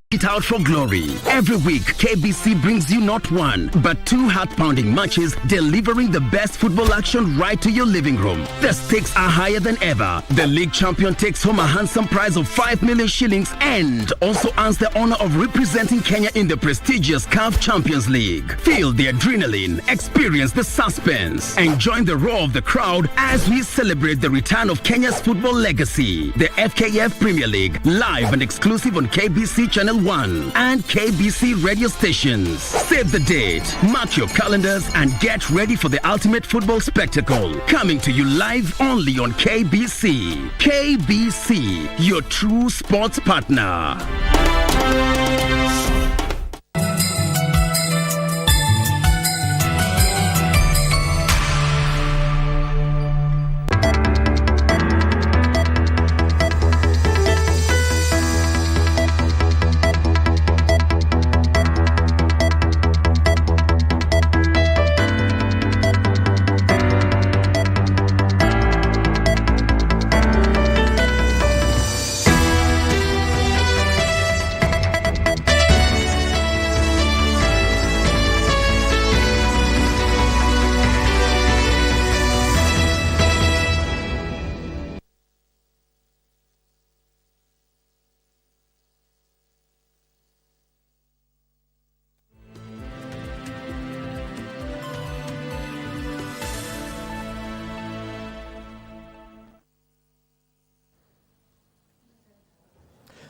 It out for glory. Every week, KBC brings you not one, but two heart-pounding matches, delivering the best football action right to your living room. The stakes are higher than ever. The league champion takes home a handsome prize of 5 million shillings and also earns the honor of representing Kenya in the prestigious CAF Champions League. Feel the adrenaline, experience the suspense, and join the roar of the crowd as we celebrate the return of Kenya's football legacy. The FKF Premier League, live and exclusive on KBC Channel 1 and KBC radio stations. Save the date, mark your calendars, and get ready for the ultimate football spectacle. Coming to you live only on KBC. KBC, your true sports partner.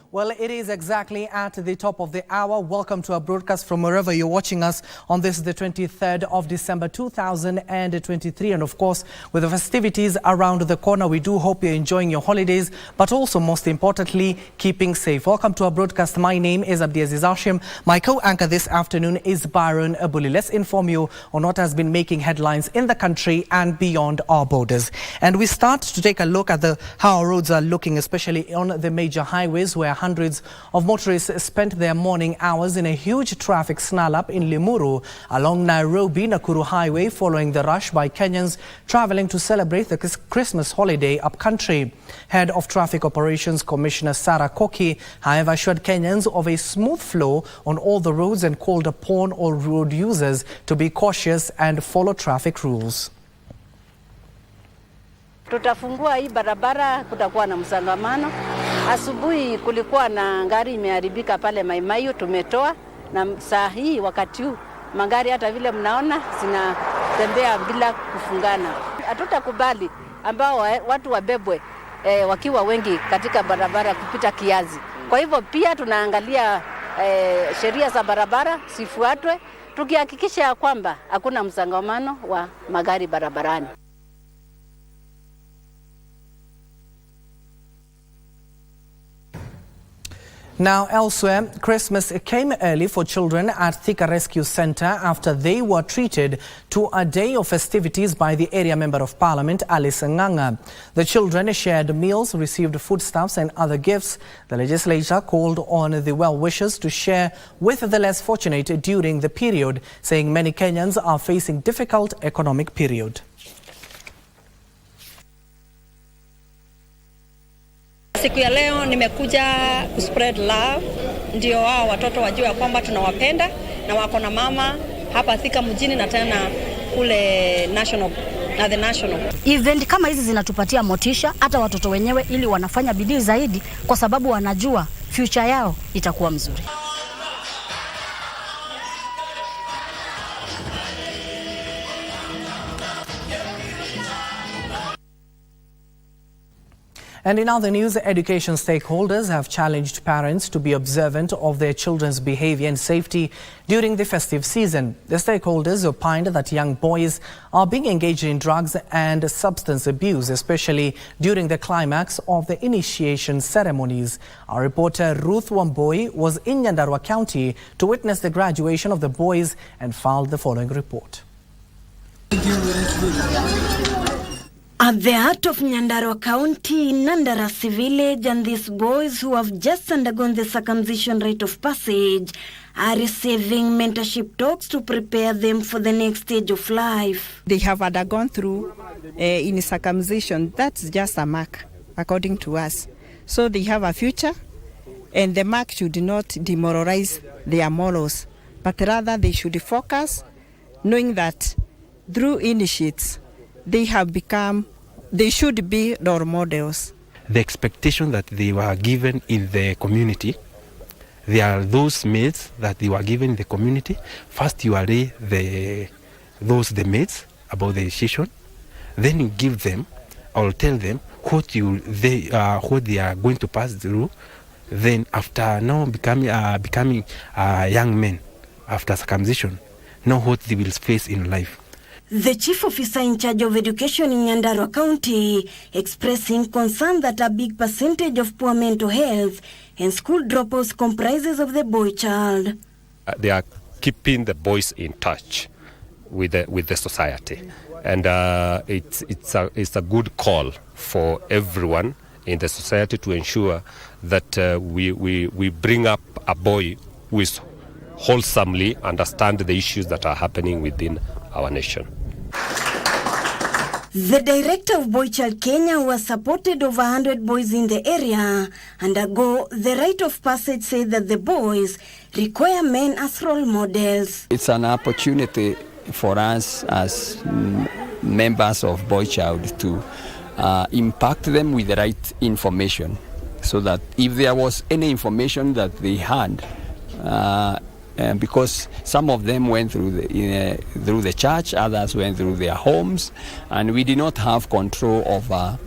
Well, it is exactly at the top of the hour. Welcome to our broadcast from wherever you're watching us on this, the 23rd of December 2023. And of course, with the festivities around the corner, we do hope you're enjoying your holidays, but also most importantly, keeping safe. Welcome to our broadcast. My name is Abdiaziz Hashim. My co-anchor this afternoon is Byron Abuli. Let's inform you on what has been making headlines in the country and beyond our borders. And we start to take a look at how our roads are looking, especially on the major highways, where hundreds of motorists spent their morning hours in a huge traffic snarl-up in Limuru along Nairobi-Nakuru Highway following the rush by Kenyans traveling to celebrate the Christmas holiday upcountry. Head of Traffic Operations Commissioner Sarah Koki, however, assured Kenyans of a smooth flow on all the roads and called upon all road users to be cautious and follow traffic rules. Tutafungua hii barabara, kutakuwa na msongamano. Asubuhi kulikuwa na gari imeharibika pale Maimayu, tumetoa, na saa hii wakati huu magari hata vile mnaona zinatembea bila kufungana. Hatutakubali ambao watu wabebwe wakiwa wengi katika barabara kupita kiasi. Kwa hivyo pia tunaangalia sheria za barabara sifuatwe, tukihakikisha kwamba hakuna msongamano wa magari barabarani. Now elsewhere, Christmas came early for children at Thika Rescue Centre after they were treated to a day of festivities by the area Member of Parliament, Alice Nganga. The children shared meals, received foodstuffs and other gifts. The legislature called on the well-wishers to share with the less fortunate during the period, saying many Kenyans are facing difficult economic period. Siku ya leo nimekuja kuspread love, ndio wao watoto wajue kwamba tunawapenda na wako na mama hapa Thika mjini na tena kule national na the national. Event kama hizi zinatupatia motisha hata watoto wenyewe, ili wanafanya bidii zaidi kwa sababu wanajua future yao itakuwa mzuri. And in other news, education stakeholders have challenged parents to be observant of their children's behavior and safety during the festive season. The stakeholders opined that young boys are being engaged in drugs and substance abuse, especially during the climax of the initiation ceremonies. Our reporter Ruth Wamboi was in Nyandarua County to witness the graduation of the boys and filed the following report. At the heart of Nyandarua County, Nandarasi village, and these boys who have just undergone the circumcision rite of passage are receiving mentorship talks to prepare them for the next stage of life. They have undergone through in circumcision. That's just a mark, according to us. So they have a future and the mark should not demoralize their morals, but rather they should focus, knowing that through initiates they should be role models. The expectation that they were given in the community, there are those mates that they were given in the community. First you array the mates about the decision, then you give them or tell them what they are going to pass through. Then after now becoming young men after circumcision, know what they will face in life. The chief officer in charge of education in Nyandarua County expressing concern that a big percentage of poor mental health and school dropouts comprises of the boy child. They are keeping the boys in touch with the society, and it's a good call for everyone in the society to ensure that we bring up a boy who is wholesomely understand the issues that are happening within our nation. The director of Boy Child Kenya, who has supported over 100 boys in the area undergo the rite of passage, said that the boys require men as role models. It's an opportunity for us as members of Boy Child to impact them with the right information, so that if there was any information that they had, because some of them went through the church, others went through their homes, and we did not have control over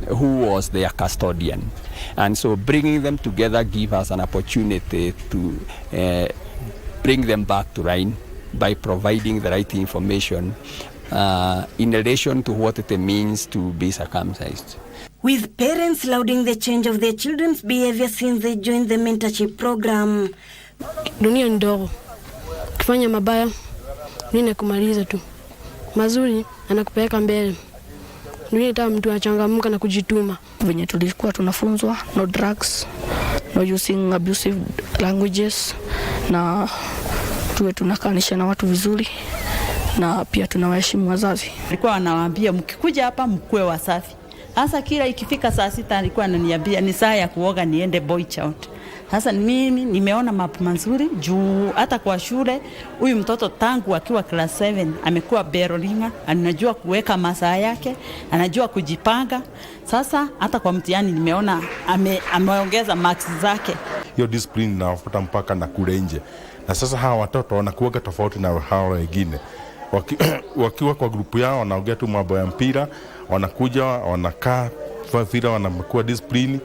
who was their custodian. And so bringing them together give us an opportunity to bring them back to line by providing the right information in relation to what it means to be circumcised. With parents lauding the change of their children's behavior since they joined the mentorship program. Dunia ndogo. Kufanya mabaya nini kumaliza tu. Mazuri anakupeleka mbele. Dunia ita mtu achangamka na kujituma. Venye tulikuwa tunafunzwa no drugs, no using abusive languages, na tuwe tunakanisha na watu vizuri, na pia tunawaheshimu wazazi. Alikuwa anawaambia mkikuja hapa mkue wasafi. Hasa kila ikifika saa 6 alikuwa ananiambia ni saa ya kuoga niende Boy Child. Sasa mimi nimeona mambo mazuri juu hata kwa shule huyu mtoto tangu akiwa class 7 amekuwa berolinga, anajua kuweka masaa yake, anajua kujipanga. Sasa hata kwa mtihani nimeona ameongeza marks zake. Hiyo discipline inafuata mpaka na kule nje. Na sasa hawa watoto wanakuwa tofauti na hawa wengine. Wakiwa kwa grupu yao wanaongea tu mambo ya mpira, wanakuja wanakaa vile wanakuwa discipline,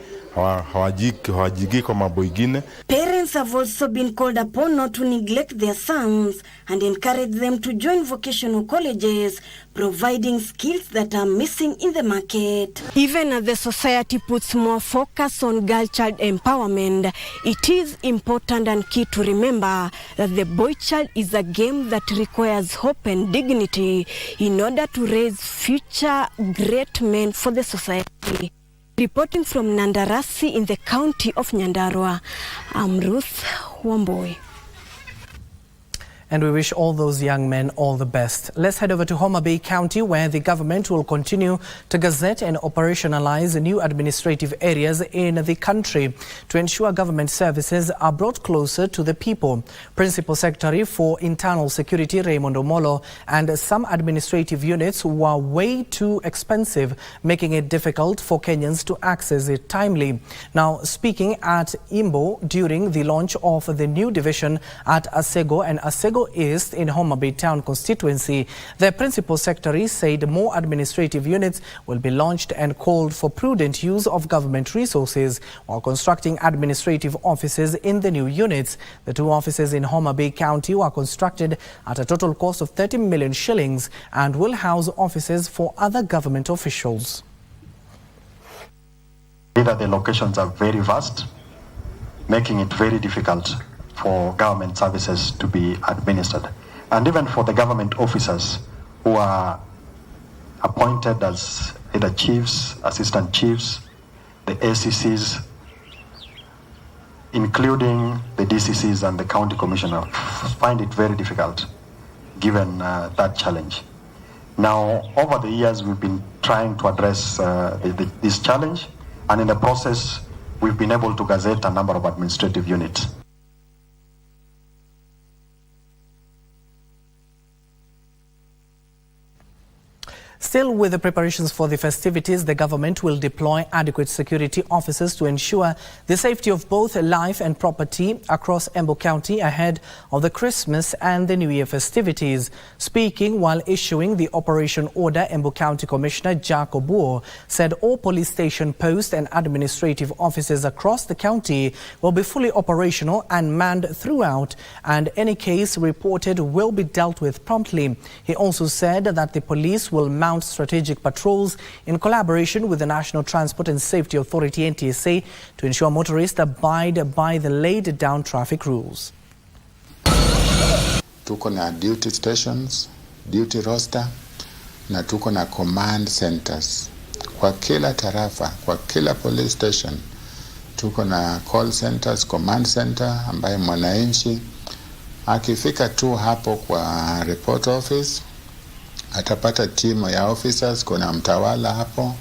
hawajigi kwa mambo ingine. Parents have also been called upon not to neglect their sons and encourage them to join vocational colleges, providing skills that are missing in the market. Even as the society puts more focus on girl child empowerment, it is important and key to remember that the boy child is a game that requires hope and dignity in order to raise future great men for the society. Reporting from Nandarasi in the county of Nyandarua, I'm Ruth Wamboi. And we wish all those young men all the best. Let's head over to Homa Bay County, where the government will continue to gazette and operationalize new administrative areas in the country to ensure government services are brought closer to the people. Principal Secretary for Internal Security Raymond Omolo and some administrative units were way too expensive, making it difficult for Kenyans to access it timely. Now, speaking at Imbo during the launch of the new division at Asego and Asego East in Homa Bay Town constituency, the Principal Secretary said more administrative units will be launched and called for prudent use of government resources while constructing administrative offices in the new units. The two offices in Homa Bay County were constructed at a total cost of 30 million shillings and will house offices for other government officials. The locations are very vast, making it very difficult for government services to be administered. And even for the government officers who are appointed as either chiefs, assistant chiefs, the ACCs, including the DCCs and the county commissioner, find it very difficult given that challenge. Now, over the years, we've been trying to address this challenge, and in the process, we've been able to gazette a number of administrative units. Still with the preparations for the festivities, the government will deploy adequate security officers to ensure the safety of both life and property across Embu County ahead of the Christmas and the New Year festivities. Speaking while issuing the operation order, Embu County Commissioner Jack Obuo said all police station posts and administrative offices across the county will be fully operational and manned throughout, and any case reported will be dealt with promptly. He also said that the police will mount strategic patrols in collaboration with the National Transport and Safety Authority (NTSA) to ensure motorists abide by the laid down traffic rules. Tuko na duty stations, duty roster na tuko na command centers. Kwa kila tarafa, kwa kila police station, tuko na call centers, command center ambaye mwananchi akifika tu hapo kwa report office atapata timu ya officers. Kuna mtawala hapo,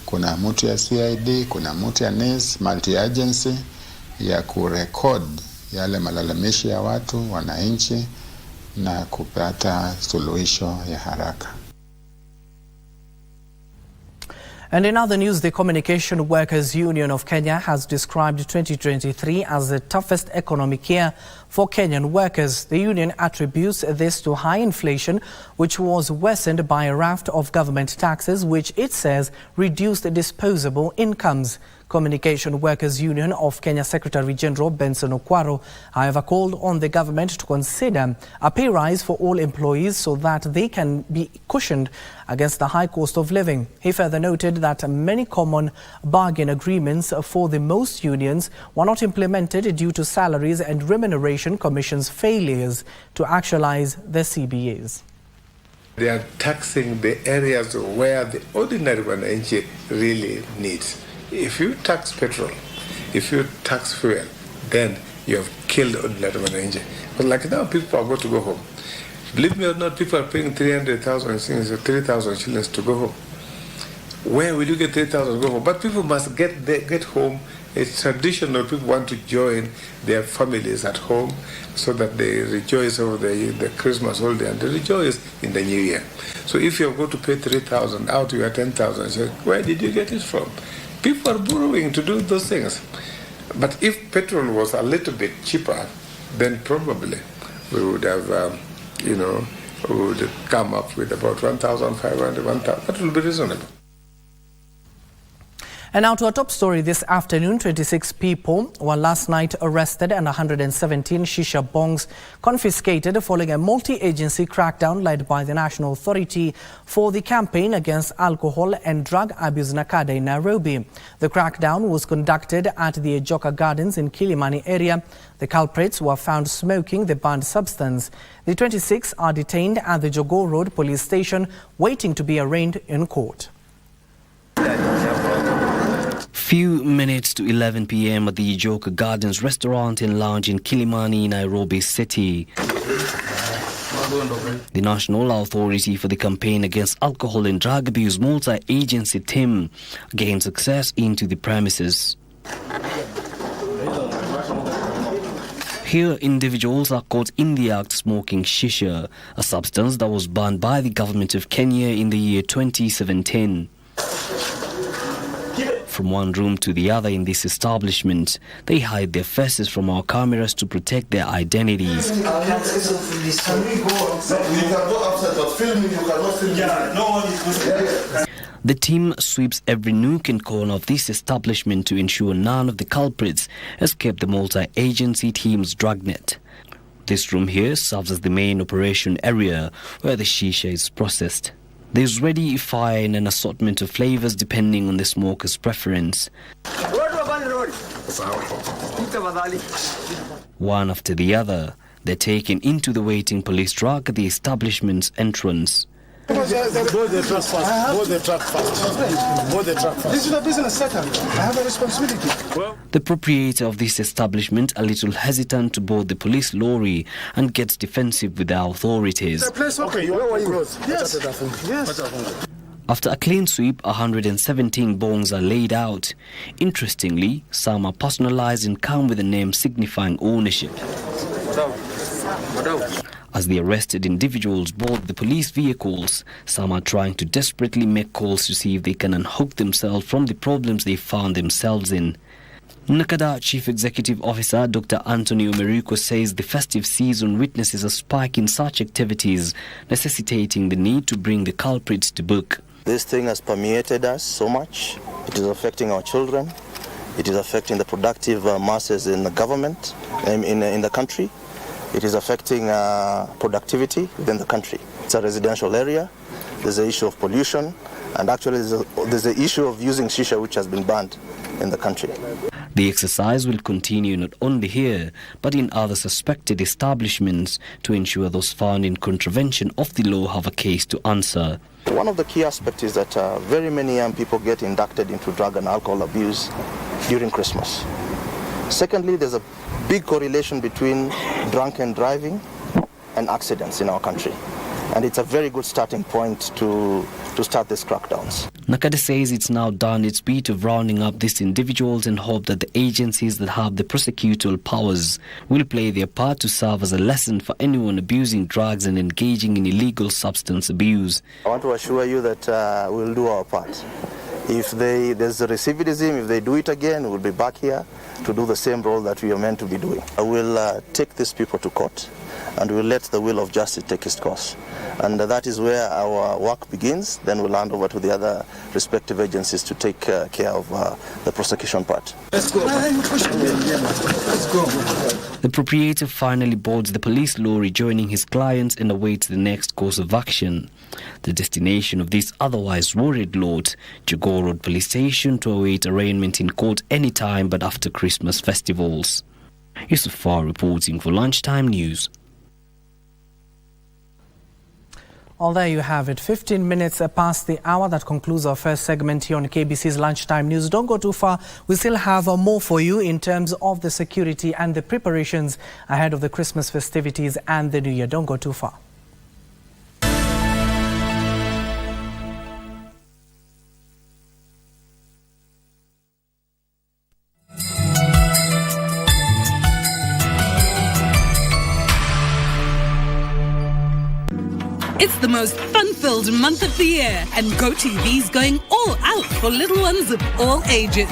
kuna mtu ya CID, kuna mtu ya NIS, multi-agency ya kurekod yale malalamishi ya watu, wananchi na kupata suluhisho ya haraka. And in other news, the Communication Workers Union of Kenya has described 2023 as the toughest economic year for Kenyan workers. The union attributes this to high inflation, which was worsened by a raft of government taxes, which it says reduced disposable incomes. Communication Workers Union of Kenya Secretary General Benson Okwaro, however, called on the government to consider a pay rise for all employees so that they can be cushioned against the high cost of living. He further noted that many common bargain agreements for the most unions were not implemented due to salaries and remuneration commission's failures to actualize the CBAs. They are taxing the areas where the ordinary wananchi really needs. If you tax petrol, if you tax fuel, then you have killed ordinary wananchi. But like now, people are going to go home. Believe me or not, people are paying 300,000 shillings or 3,000 shillings to go home. Where will you get 3,000 to go home? But people must get home. It's traditional. People want to join their families at home so that they rejoice over the Christmas holiday and they rejoice in the New Year. So if you're going to pay 3,000 out, you are 10,000. Where did you get it from? People are borrowing to do those things. But if petrol was a little bit cheaper, then probably we would have, we would come up with about 1,500, 1,000. That will be reasonable. And now to our top story this afternoon. 26 people were last night arrested and 117 shisha bongs confiscated following a multi-agency crackdown led by the National Authority for the Campaign Against Alcohol and Drug Abuse NACADA in Nairobi. The crackdown was conducted at the Ejoka Gardens in Kilimani area. The culprits were found smoking the banned substance. The 26 are detained at the Jogoo Road police station waiting to be arraigned in court. Few minutes to 11 p.m. at the Ejoka Gardens restaurant and lounge in Kilimani, Nairobi City. The National Authority for the Campaign Against Alcohol and Drug Abuse multi-agency team gained success into the premises. Here, individuals are caught in the act smoking shisha, a substance that was banned by the government of Kenya in the year 2017. From one room to the other in this establishment, they hide their faces from our cameras to protect their identities. The team sweeps every nook and corner of this establishment to ensure none of the culprits escape the multi-agency team's dragnet. This room here serves as the main operation area where the shisha is processed. There's ready fire and an assortment of flavors depending on the smoker's preference. One after the other, they're taken into the waiting police truck at the establishment's entrance. Board the truck first. Board the truck first. Board the truck first. This is a business setup. I have a responsibility. The proprietor of this establishment, a little hesitant to board the police lorry, and gets defensive with the authorities. Okay, where were you? Yes. After a clean sweep, 117 bongs are laid out. Interestingly, some are personalized and come with a name signifying ownership. As the arrested individuals board the police vehicles, some are trying to desperately make calls to see if they can unhook themselves from the problems they found themselves in. Nakada Chief Executive Officer Dr. Antonio Merico says the festive season witnesses a spike in such activities, necessitating the need to bring the culprits to book. This thing has permeated us so much. It is affecting our children. It is affecting the productive masses in the government, in the country. It is affecting productivity within the country. It's a residential area. There's an issue of pollution. And actually there's an issue of using shisha, which has been banned in the country. The exercise will continue not only here, but in other suspected establishments to ensure those found in contravention of the law have a case to answer. One of the key aspects is that very many young people get inducted into drug and alcohol abuse during Christmas. Secondly, there's a big correlation between drunken driving and accidents in our country. And it's a very good starting point to start these crackdowns. Nakada says it's now done its bit of rounding up these individuals and hope that the agencies that have the prosecutorial powers will play their part to serve as a lesson for anyone abusing drugs and engaging in illegal substance abuse. I want to assure you that we'll do our part. If there's a recidivism, if they do it again, we'll be back here to do the same role that we are meant to be doing. I will take these people to court and we'll let the will of justice take its course. And that is where our work begins. Then we'll hand over to the other respective agencies to take care of the prosecution part. Let's go. Let's go. The proprietor finally boards the police lorry, joining his clients, and awaits the next course of action. The destination of this otherwise worried lot, Jogoo Road Police Station, to await arraignment in court any time but after Christmas festivals. Yusufar reporting for Lunchtime News. Well, there you have it. 15 minutes past the hour. That concludes our first segment here on KBC's Lunchtime News. Don't go too far. We still have more for you in terms of the security and the preparations ahead of the Christmas festivities and the New Year. Don't go too far. It's the most fun-filled month of the year, and GoTV's going all out for little ones of all ages.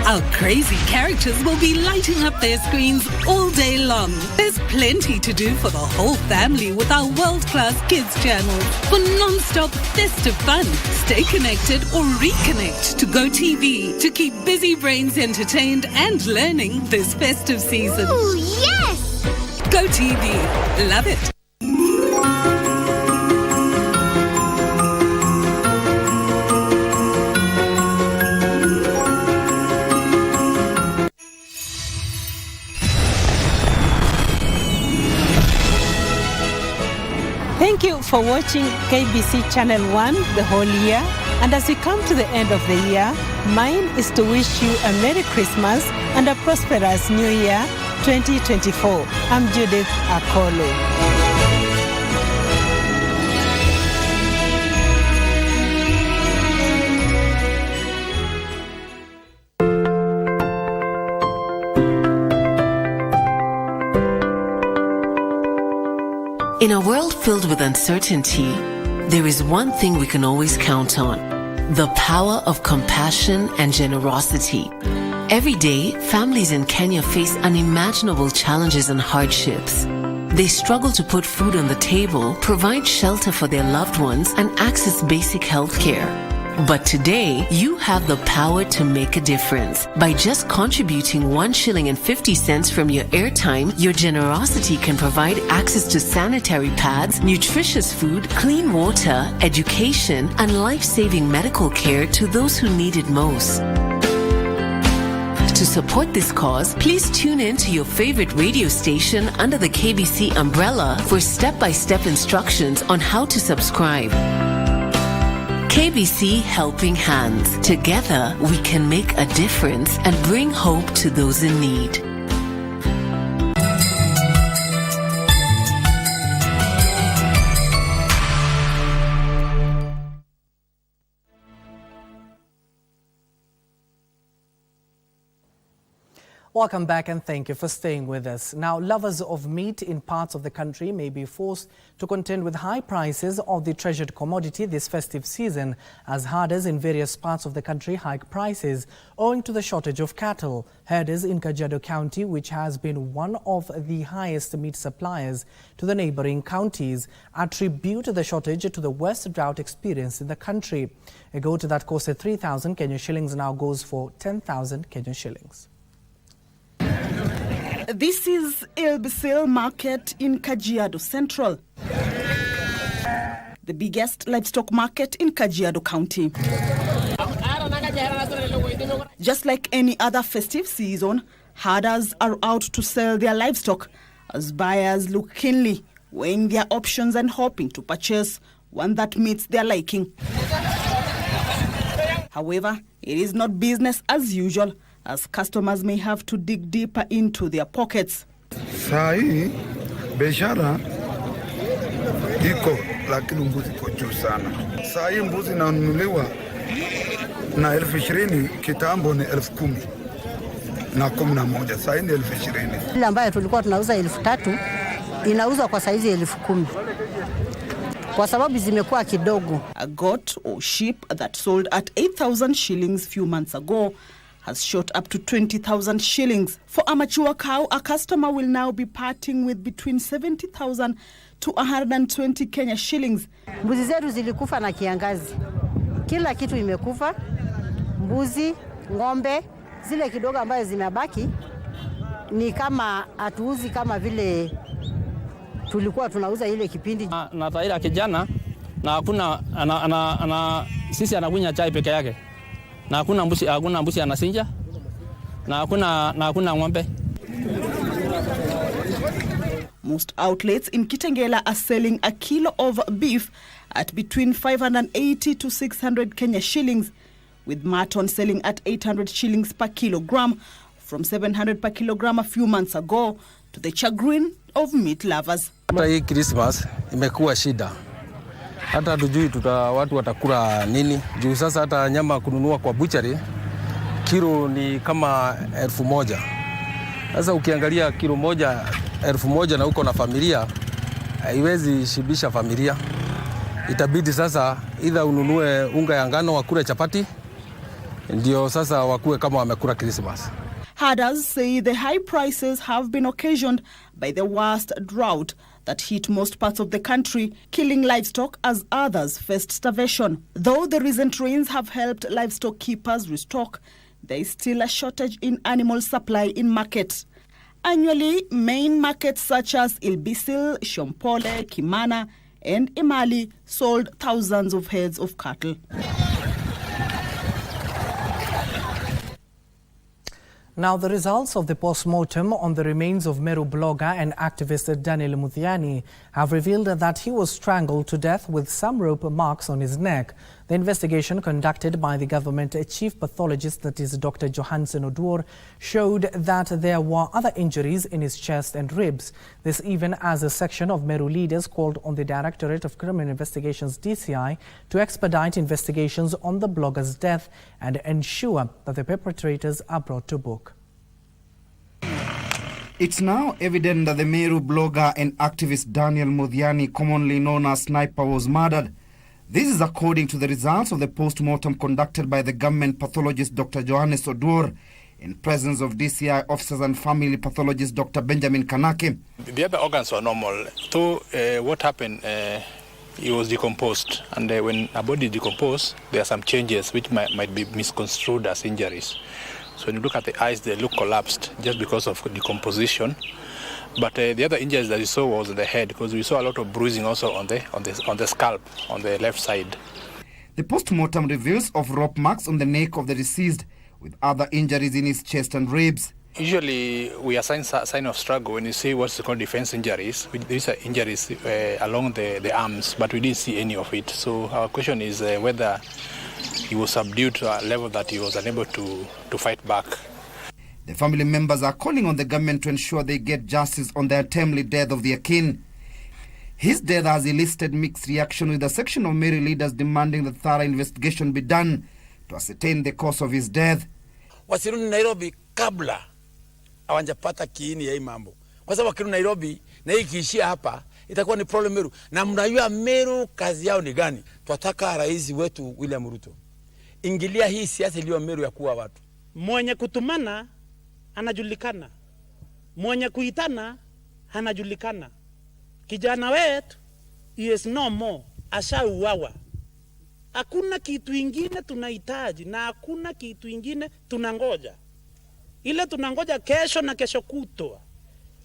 Our crazy characters will be lighting up their screens all day long. There's plenty to do for the whole family with our world-class kids channel. For non-stop festive fun, stay connected or reconnect to GoTV to keep busy brains entertained and learning this festive season. Ooh, yes! GoTV. Love it. Thank you for watching KBC Channel 1 the whole year. And as we come to the end of the year, mine is to wish you a Merry Christmas and a prosperous New Year 2024. I'm Judith Akolo. In a world filled with uncertainty, there is one thing we can always count on: the power of compassion and generosity. Every day, families in Kenya face unimaginable challenges and hardships. They struggle to put food on the table, provide shelter for their loved ones, and access basic health care. But today, you have the power to make a difference. By just contributing 1 shilling and 50 cents from your airtime, your generosity can provide access to sanitary pads, nutritious food, clean water, education, and life-saving medical care to those who need it most. To support this cause, please tune in to your favorite radio station under the KBC umbrella for step-by-step instructions on how to subscribe. KBC Helping Hands. Together, we can make a difference and bring hope to those in need. Welcome back and thank you for staying with us. Now, lovers of meat in parts of the country may be forced to contend with high prices of the treasured commodity this festive season as herders in various parts of the country hike prices owing to the shortage of cattle. Herders in Kajiado County, which has been one of the highest meat suppliers to the neighboring counties, attribute the shortage to the worst drought experienced in the country. A goat that costed 3,000 Kenyan shillings now goes for 10,000 Kenyan shillings. This is ELunchtime market in Kajiado Central, the biggest livestock market in Kajiado County. Just like any other festive season, herders are out to sell their livestock as buyers look keenly, weighing their options and hoping to purchase one that meets their liking. However, it is not business as usual, as customers may have to dig deeper into their pockets. Saa hii biashara iko lakini mbuzi iko juu sana. Saa hii mbuzi inanunuliwa na 20,000, kitambo ni 10,000 na 11. Saa hii ni 20,000. Ile ambayo tulikuwa tunauza 3,000 inauzwa kwa saizi 10,000. Kwa sababu zimekuwa kidogo. A goat or sheep that sold at 8,000 shillings few months ago has shot up to 20,000 shillings. For a mature cow, a customer will now be parting with between 70,000 to 120 Kenya shillings. Mbuzi zetu zilikufa na kiangazi. Kila kitu imekufa. Mbuzi, ng'ombe, zile kidogo ambazo zimebaki ni kama atuuzi kama vile tulikuwa tunauza ile kipindi. Na taira kijana na hakuna sisi anakunya chai peke yake. Na hakuna mbuzi anasinja. Na hakuna ng'ombe. Most outlets in Kitengela are selling a kilo of beef at between 580 to 600 Kenya shillings, with mutton selling at 800 shillings per kilogram, from 700 per kilogram a few months ago, to the chagrin of meat lovers. Hata hii Christmas imekuwa shida. Hata tujui watu watakula nini. Juu sasa hata nyama kununua kwa butchery kilo ni kama 1,000. Sasa ukiangalia kilo moja 1,000 na uko na familia, haiwezi shibisha familia. Itabidi sasa either ununue unga ya ngano wakule chapati, ndio sasa wakue kama wamekula Christmas. Herders say the high prices have been occasioned by the worst drought that hit most parts of the country, killing livestock as others faced starvation. Though the recent rains have helped livestock keepers restock, there is still a shortage in animal supply in markets. Annually, main markets such as Ilbisil, Shompole, Kimana, and Imali sold thousands of heads of cattle. Now, the results of the post-mortem on the remains of Meru blogger and activist Daniel Muthiani have revealed that he was strangled to death with some rope marks on his neck. The investigation conducted by the government chief pathologist, that is Dr. Johansen Oduor, showed that there were other injuries in his chest and ribs. This even as a section of Meru leaders called on the Directorate of Criminal Investigations DCI to expedite investigations on the blogger's death and ensure that the perpetrators are brought to book. It's now evident that the Meru blogger and activist Daniel Muthiani, commonly known as Sniper, was murdered. This is according to the results of the post-mortem conducted by the government pathologist Dr. Johannes Oduor in presence of DCI officers and family pathologist Dr. Benjamin Kanake. The other organs were normal. So what happened, he was decomposed. And when a body decomposes, there are some changes which might be misconstrued as injuries. So when you look at the eyes, they look collapsed just because of decomposition. But the other injuries that you saw was the head, because we saw a lot of bruising also on the scalp, on the left side. The post-mortem reveals of rope marks on the neck of the deceased, with other injuries in his chest and ribs. Usually we assign sign of struggle when you see what's called defense injuries. These are injuries along the arms, but we didn't see any of it. So our question is whether he was subdued to a level that he was unable to fight back. The family members are calling on the government to ensure they get justice on the untimely death of their kin. His death has elicited mixed reaction, with a section of Meru leaders demanding that thorough investigation be done to ascertain the cause of his death. Wasirudi Nairobi kabla hawajapata kiini ya hii mambo. Kwa sababu wakiru Nairobi na hii kiishia hapa itakuwa ni problem Meru. Na mnajua Meru kazi yao ni gani? Tunataka rais wetu William Ruto ingilia hii siasa iliyo Meru ya kuwa watu. Mwenye kutumana anajulikana, mwenye kuitana anajulikana. Kijana wetu is no more, ashauawa. Hakuna kitu ingine tunahitaji na hakuna kitu ingine tunangoja. Ile tunangoja kesho na kesho kutwa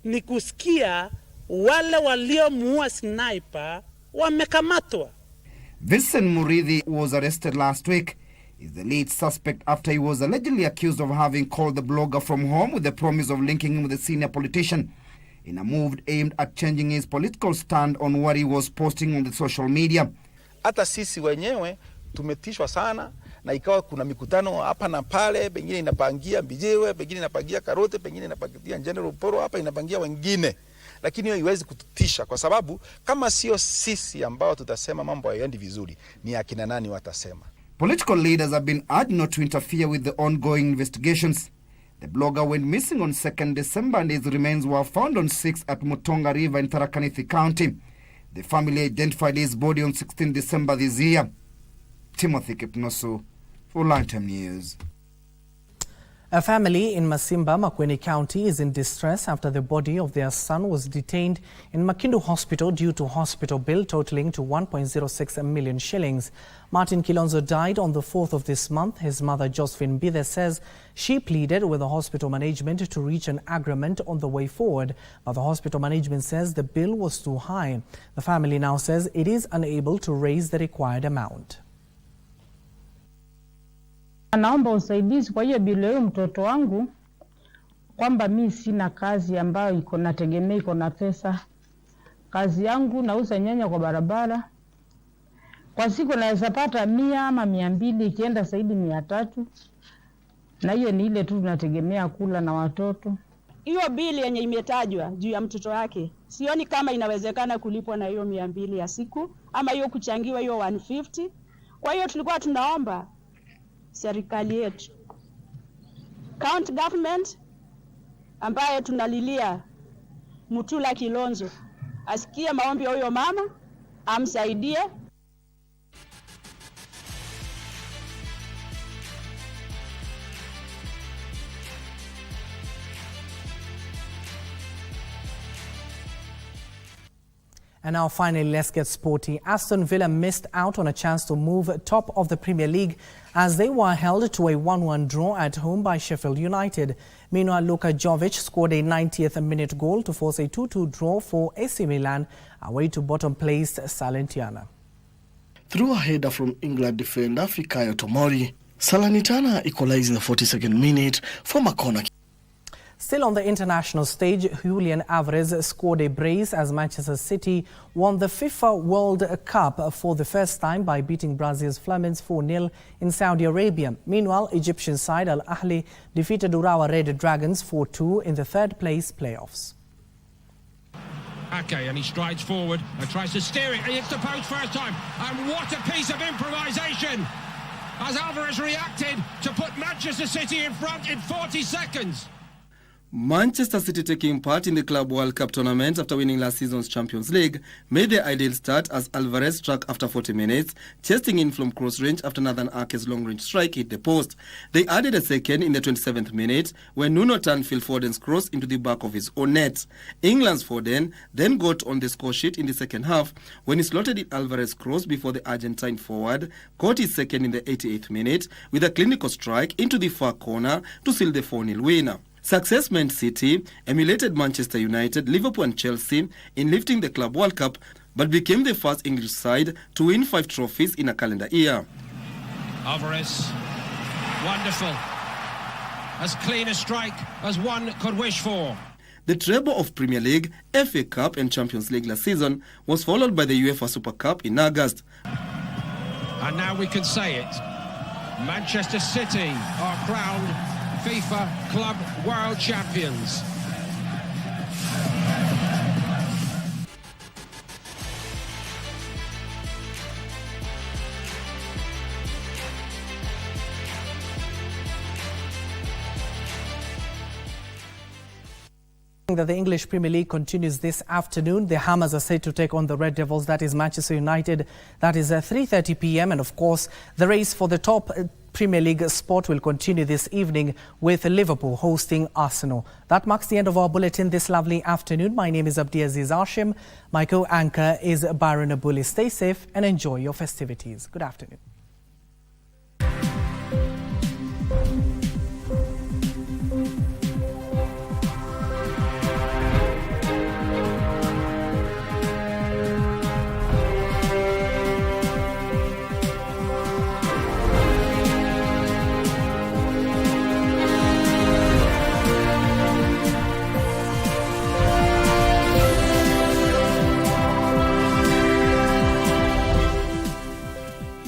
ni kusikia wale waliomuua sniper wamekamatwa. Vincent Murithi was arrested last week. He's the lead suspect after he was allegedly accused of having called the blogger from home with the promise of linking him with a senior politician in a move aimed at changing his political stand on what he was posting on the social media. Hata sisi wenyewe tumetishwa sana, na ikawa kuna mikutano hapa na pale, pengine inapangia Mbijewe, pengine inapangia Karote, pengine inapangia General Poro, hapa inapangia wengine. Lakini hiyo haiwezi kututisha, kwa sababu kama sio sisi ambao tutasema mambo hayaendi vizuri, ni akina nani watasema? Political leaders have been urged not to interfere with the ongoing investigations. The blogger went missing on 2nd December and his remains were found on 6 at Mutonga River in Tharaka Nithi County. The family identified his body on 16 December this year. Timothy Kipnosu for ELunchtime News. A family in Masimba, Makueni County is in distress after the body of their son was detained in Makindu Hospital due to hospital bill totaling to 1.06 million shillings. Martin Kilonzo died on the 4th of this month. His mother, Josephine Bithe, says she pleaded with the hospital management to reach an agreement on the way forward, but the hospital management says the bill was too high. The family now says it is unable to raise the required amount. Naomba usaidizi kwa hiyo bili ya mtoto wangu, kwamba mimi sina kazi ambayo iko nategemea iko na pesa. Kazi yangu nauza nyanya kwa barabara. Kwa siku naweza pata 100 ama 200, ikienda zaidi 300. Na hiyo ni ile tu tunategemea kula na watoto. Hiyo bili yenye imetajwa juu ya mtoto wake, sioni kama inawezekana kulipwa na hiyo 200 ya siku ama hiyo kuchangiwa hiyo 150. Kwa hiyo tulikuwa tunaomba serikali yetu, county government ambaye tunalilia Mutula Kilonzo, asikie maombi ya huyo mama, amsaidie. And now finally, let's get sporty. Aston Villa missed out on a chance to move top of the Premier League as they were held to a 1-1 draw at home by Sheffield United. Meanwhile, Luka Jovic scored a 90th minute goal to force a 2-2 draw for AC Milan away to bottom-placed Salernitana. Through a header from England defender Fikayo Tomori, Salernitana equalized in the 42nd minute from a corner. Still on the international stage, Julian Alvarez scored a brace as Manchester City won the FIFA World Cup for the first time by beating Brazil's Flamens 4-0 in Saudi Arabia. Meanwhile, Egyptian side Al Ahly defeated Urawa Red Dragons 4-2 in the third-place playoffs. Ake, and he strides forward and tries to steer it. He hits the post first time, and what a piece of improvisation as Alvarez reacted to put Manchester City in front in 40 seconds. Manchester City, taking part in the Club World Cup tournament after winning last season's Champions League, made their ideal start as Alvarez struck after 40 minutes, chasing in from close range after Nathan Ake's long-range strike hit the post. They added a second in the 27th minute when Nuno turned Phil Foden's cross into the back of his own net. England's Foden then got on the score sheet in the second half when he slotted in Alvarez's cross before the Argentine forward caught his second in the 88th minute with a clinical strike into the far corner to seal the 4-0 winner. Success meant City emulated Manchester United, Liverpool and Chelsea in lifting the Club World Cup, but became the first English side to win 5 trophies in a calendar year. Alvarez, wonderful. As clean a strike as one could wish for. The treble of Premier League, FA Cup and Champions League last season was followed by the UEFA Super Cup in August. And now we can say it. Manchester City are crowned FIFA Club World Champions. boxing that the English Premier League continues this afternoon. The Hammers are set to take on the Red Devils. That is Manchester United. That is 3:30 p.m. And of course, the race for the top Premier League spot will continue this evening with Liverpool hosting Arsenal. That marks the end of our bulletin this lovely afternoon. My name is Abdiaziz Ashim. My co-anchor is Byron Abuli. Stay safe and enjoy your festivities. Good afternoon.